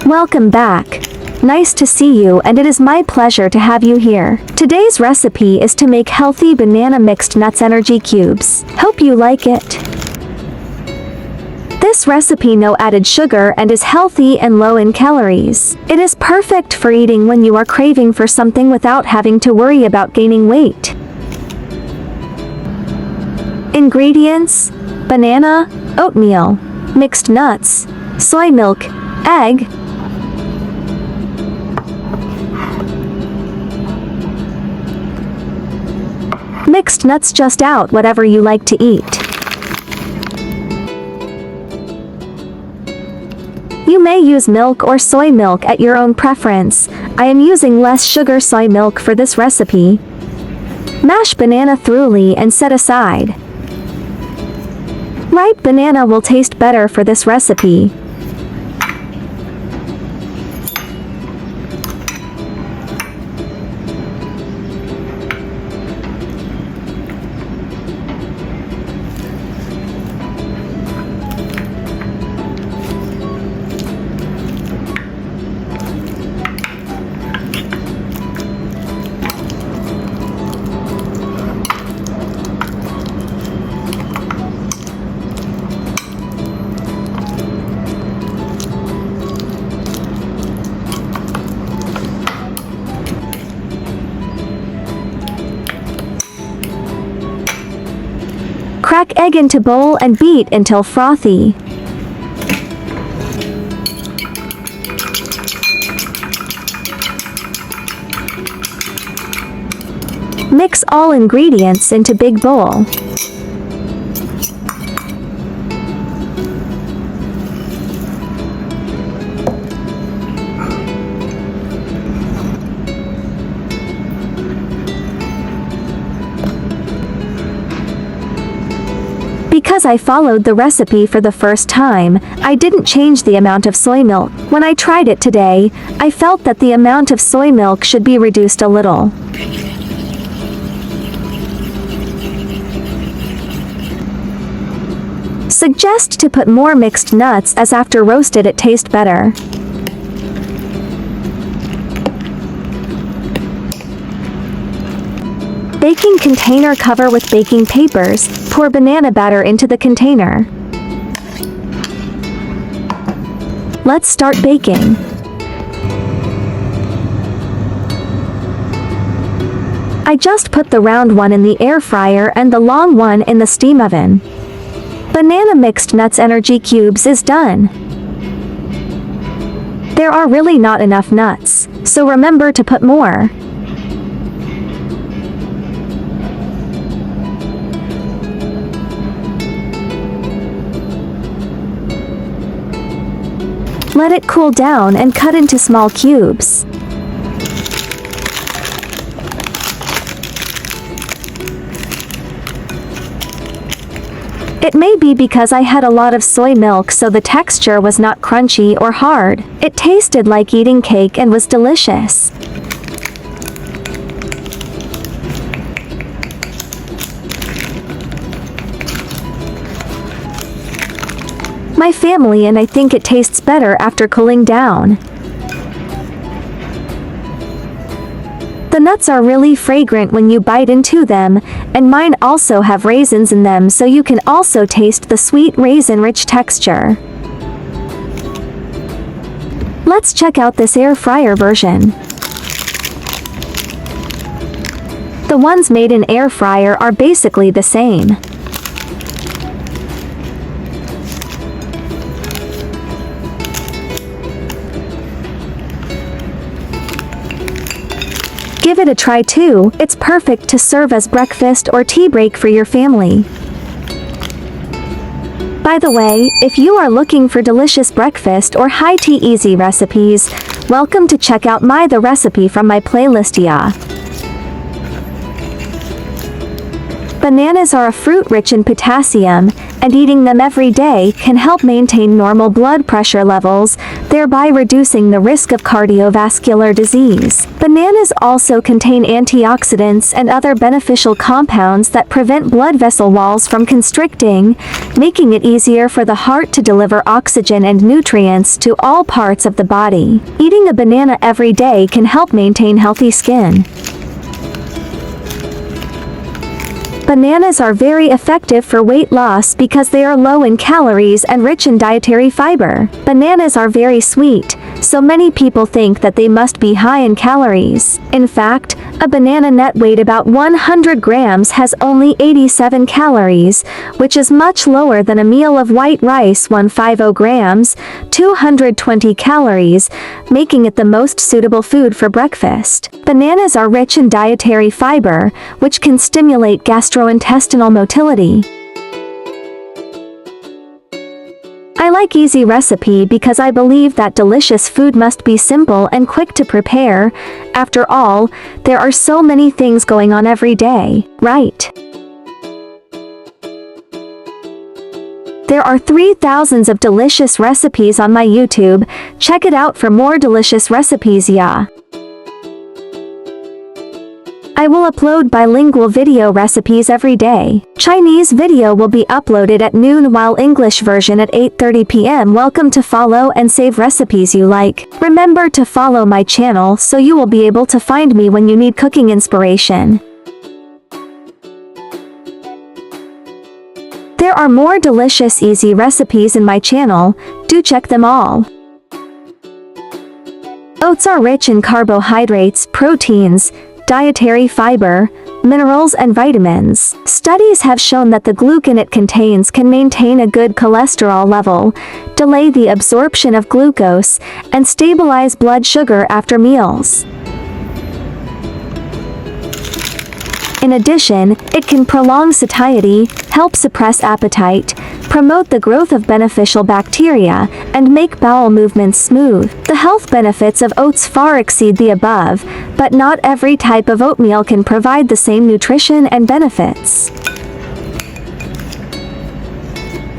Welcome back. Nice to see you, and it is my pleasure to have you here. Today's recipe is to make healthy banana mixed nuts energy cubes. Hope you like it. This recipe no added sugar and is healthy and low in calories. It is perfect for eating when you are craving for something without having to worry about gaining weight. Ingredients: banana, oatmeal, mixed nuts, soy milk, egg. Mixed nuts, just out whatever you like to eat. You may use milk or soy milk at your own preference. I am using less sugar soy milk for this recipe. Mash banana thoroughly and set aside. Ripe banana will taste better for this recipe. Crack egg into bowl and beat until frothy. Mix all ingredients into big bowl. Because I followed the recipe for the first time, I didn't change the amount of soy milk. When I tried it today, I felt that the amount of soy milk should be reduced a little. Suggest to put more mixed nuts, as after roasted it tastes better. Baking container, cover with baking papers, pour banana batter into the container. Let's start baking. I just put the round one in the air fryer and the long one in the steam oven. Banana mixed nuts energy cubes is done. There are really not enough nuts, so remember to put more. Let it cool down and cut into small cubes. It may be because I had a lot of soy milk, so the texture was not crunchy or hard. It tasted like eating cake and was delicious. My family and I think it tastes better after cooling down. The nuts are really fragrant when you bite into them, and mine also have raisins in them, so you can also taste the sweet raisin-rich texture. Let's check out this air fryer version. The ones made in air fryer are basically the same. Give it a try too. It's perfect to serve as breakfast or tea break for your family. By the way, if you are looking for delicious breakfast or high tea easy recipes, welcome to check out the recipe from my playlist. Bananas are a fruit rich in potassium, and eating them every day can help maintain normal blood pressure levels, thereby reducing the risk of cardiovascular disease. Bananas also contain antioxidants and other beneficial compounds that prevent blood vessel walls from constricting, making it easier for the heart to deliver oxygen and nutrients to all parts of the body. Eating a banana every day can help maintain healthy skin. Bananas are very effective for weight loss because they are low in calories and rich in dietary fiber. Bananas are very sweet, so many people think that they must be high in calories. In fact, a banana net weight about 100 grams has only 87 calories, which is much lower than a meal of white rice 150 grams, 220 calories, making it the most suitable food for breakfast. Bananas are rich in dietary fiber, which can stimulate gastrointestinal motility. I like easy recipe because I believe that delicious food must be simple and quick to prepare. After all, there are so many things going on every day, right? There are 3,000 of delicious recipes on my YouTube. Check it out for more delicious recipes, yeah. I will upload bilingual video recipes every day. Chinese video will be uploaded at noon while English version at 8:30 p.m. Welcome to follow and save recipes you like. Remember to follow my channel so you will be able to find me when you need cooking inspiration. There are more delicious easy recipes in my channel, do check them all. Oats are rich in carbohydrates, proteins, dietary fiber, minerals and vitamins. Studies have shown that the glucose it contains can maintain a good cholesterol level, delay the absorption of glucose, and stabilize blood sugar after meals. In addition, it can prolong satiety, help suppress appetite, promote the growth of beneficial bacteria, and make bowel movements smooth. The health benefits of oats far exceed the above, but not every type of oatmeal can provide the same nutrition and benefits.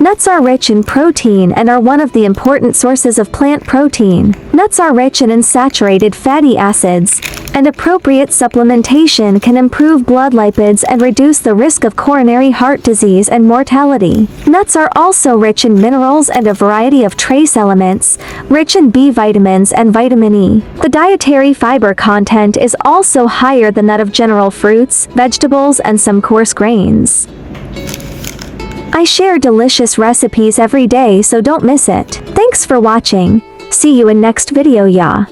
Nuts are rich in protein and are one of the important sources of plant protein. Nuts are rich in unsaturated fatty acids, and appropriate supplementation can improve blood lipids and reduce the risk of coronary heart disease and mortality. Nuts are also rich in minerals and a variety of trace elements, rich in B vitamins and vitamin E. The dietary fiber content is also higher than that of general fruits, vegetables, and some coarse grains. I share delicious recipes every day, so don't miss it. Thanks for watching. See you in next video, yeah.